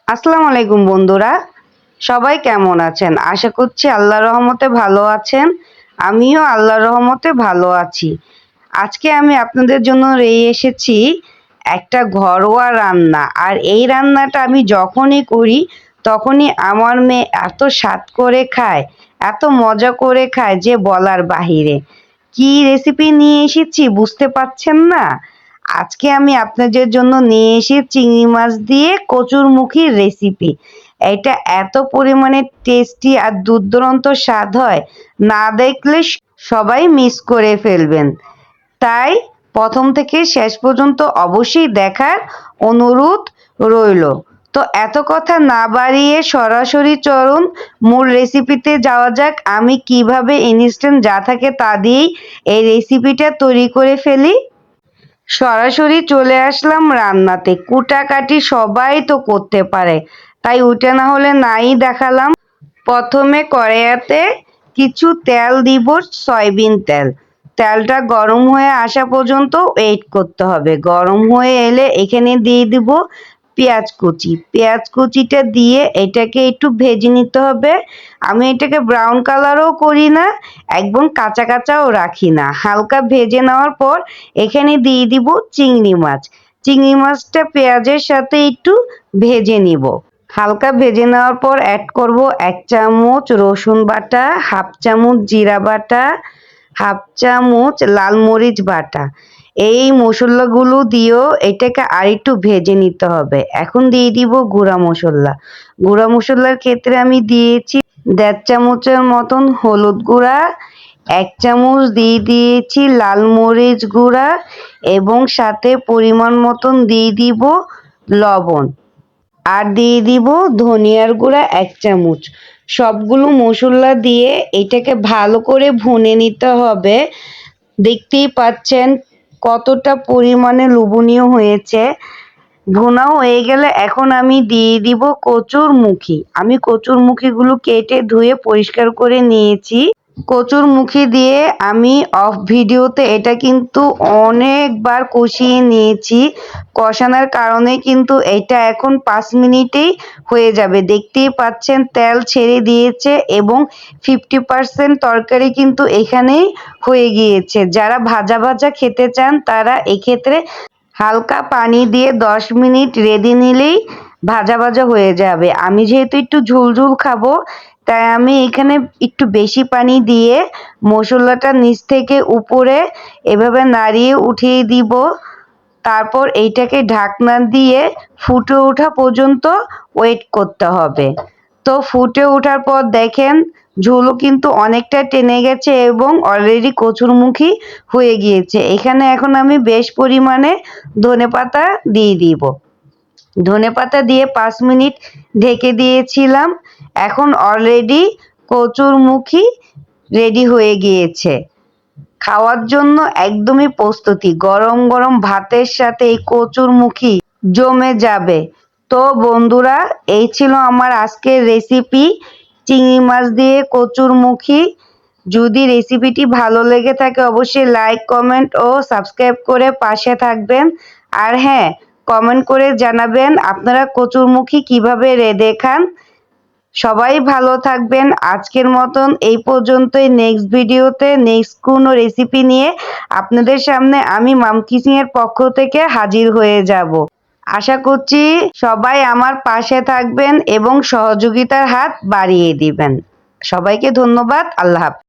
আসসালামু আলাইকুম বন্ধুরা, সবাই কেমন আছেন? আশা করছি আল্লাহর রহমতে ভালো আছেন। আমিও আল্লাহর রহমতে ভালো আছি। আজকে আমি আপনাদের জন্য এসেছি একটা ঘরোয়া রান্না। আর এই রান্নাটা আমি যখনই করি তখনই আমার মেয়ে এত স্বাদ করে খায়, এত মজা করে খায় যে বলার বাহিরে। কি রেসিপি নিয়ে এসেছি বুঝতে পারছেন না? আজকে আমি আপনাদের জন্য নিয়ে এসেছি চিংড়ি মাছ দিয়ে কচুরমুখির রেসিপি। এটা এত পরিমাণে টেস্টি আর দুর্দান্ত স্বাদ হয়, না দেখলে সবাই মিস করে ফেলবেন। তাই প্রথম থেকে শেষ পর্যন্ত অবশ্যই দেখার অনুরোধ রইল। তো এত কথা না বাড়িয়ে সরাসরি চলুন মূল রেসিপিতে যাওয়া যাক। আমি কিভাবে ইনস্ট্যান্ট যা থাকে তা দিয়েই এই রেসিপিটা তৈরি করে ফেলি। সরাসরি চলে আসলাম রান্নাতে। কুটাকাটি সবাই তো করতে পারে, তাই ওইটা না হলে নাই দেখালাম। প্রথমে কড়াইতে কিছু তেল দিব, সয়াবিন তেল। তেলটা গরম হয়ে আসা পর্যন্ত ওয়েট করতে হবে। গরম হয়ে এলে এখানে দিয়ে দিব পেঁয়াজ কুচি। পেঁয়াজ কুচিটা দিয়ে এটাকে একটু ভেজে নিতে হবে। আমি এটাকে ব্রাউন কালারও করি না, একদম কাঁচা কাঁচাও রাখি না। হালকা ভেজে নেওয়ার পর এখানে দিয়ে দিব চিংড়ি মাছ। চিংড়ি মাছটা পেঁয়াজের সাথে একটু ভেজে নিব। হালকা ভেজে নেওয়ার পর অ্যাড করব 1 চামচ রসুন বাটা, হাফ চামচ জিরা বাটা, হাফ চামচ লাল মরিচ বাটা। এই মশলাগুলো দিয়েও এটাকে আরেকটু ভেজে নিতে হবে। এখন দিয়ে দিব গুঁড়া মশলা। গুঁড়া মশলার ক্ষেত্রে আমি দিয়েছি 1.5 চামচের মতন হলুদ গুঁড়া, 1 চামচ দিয়ে দিয়েছি লাল মরিচ গুঁড়া এবং সাথে পরিমাণ মতন দিয়ে দিব লবণ। আর দিয়ে দিব ধনিয়ার গুঁড়া 1 চামচ। সবগুলো মশলা দিয়ে এটাকে ভালো করে ভুনে নিতে হবে। দেখতেই পাচ্ছেন কতটা পরিমাণে লোভনীয় হয়েছে। ভুনা হয়ে গেলে এখন আমি দিয়ে দিব কচুরমুখী। আমি কচুরমুখীগুলো কেটে ধুয়ে পরিষ্কার করে নিয়েছি। কচুরমুখী দিয়ে আমি অফ ভিডিওতে এটা কিন্তু অনেকবার কষিয়ে নিয়েছি। কষানোর কারণে কিন্তু এটা এখন 5 মিনিটেই হয়ে যাবে। দেখতেই পাচ্ছেন তেল ছেড়ে দিয়েছে এবং 50% তরকারি কিন্তু এখানেই হয়ে গিয়েছে। যারা ভাজা ভাজা খেতে চান তারা এক্ষেত্রে হালকা পানি দিয়ে 10 মিনিট রেঁধে নিলেই ভাজা ভাজা হয়ে যাবে। আমি যেহেতু একটু ঝোল খাবো, তাই আমি এখানে একটু বেশি পানি দিয়ে মশলাটা নিচ থেকে উপরে এভাবে নাড়িয়ে উঠিয়ে দিব। তারপর এইটাকে ঢাকনা দিয়ে ফুটে ওঠা পর্যন্ত ওয়েট করতে হবে। তো ফুটে ওঠার পর দেখেন ঝোলও কিন্তু অনেকটা টেনে গেছে এবং অলরেডি কচুরমুখী হয়ে গিয়েছে। এখানে এখন আমি বেশ পরিমাণে ধনেপাতা দিয়ে দিব। ধনেপাতা দিয়ে 5 মিনিট ঢেকে দিয়েছিলাম। এখন অলরেডি কচুরমুখী রেডি হয়ে গিয়েছে, খাওয়ার জন্য একদমই প্রস্তুতি। গরম গরম ভাতের সাথে এই কচুরমুখী জমে যাবে। তো বন্ধুরা, এই ছিল আমার আজকের রেসিপি, চিংড়ি মাছ দিয়ে কচুরমুখী। যদি রেসিপিটি ভালো লেগে থাকে অবশ্যই লাইক, কমেন্ট ও সাবস্ক্রাইব করে পাশে থাকবেন। আর হ্যাঁ, কমেন্ট করে জানাবেন আপনারা কচুরমুখী কিভাবে রেঁধে খান। সবাই ভালো থাকবেন। আজকের মতন এই পর্যন্তই। নেক্সট ভিডিওতে নেক্সট কোনো রেসিপি নিয়ে আপনাদের সামনে আমি মাম কিচিং এর পক্ষ থেকে হাজির হয়ে যাব। আশা করছি সবাই আমার পাশে থাকবেন এবং সহযোগিতার হাত বাড়িয়ে দিবেন। সবাইকে ধন্যবাদ। আল্লাহ হাফেজ।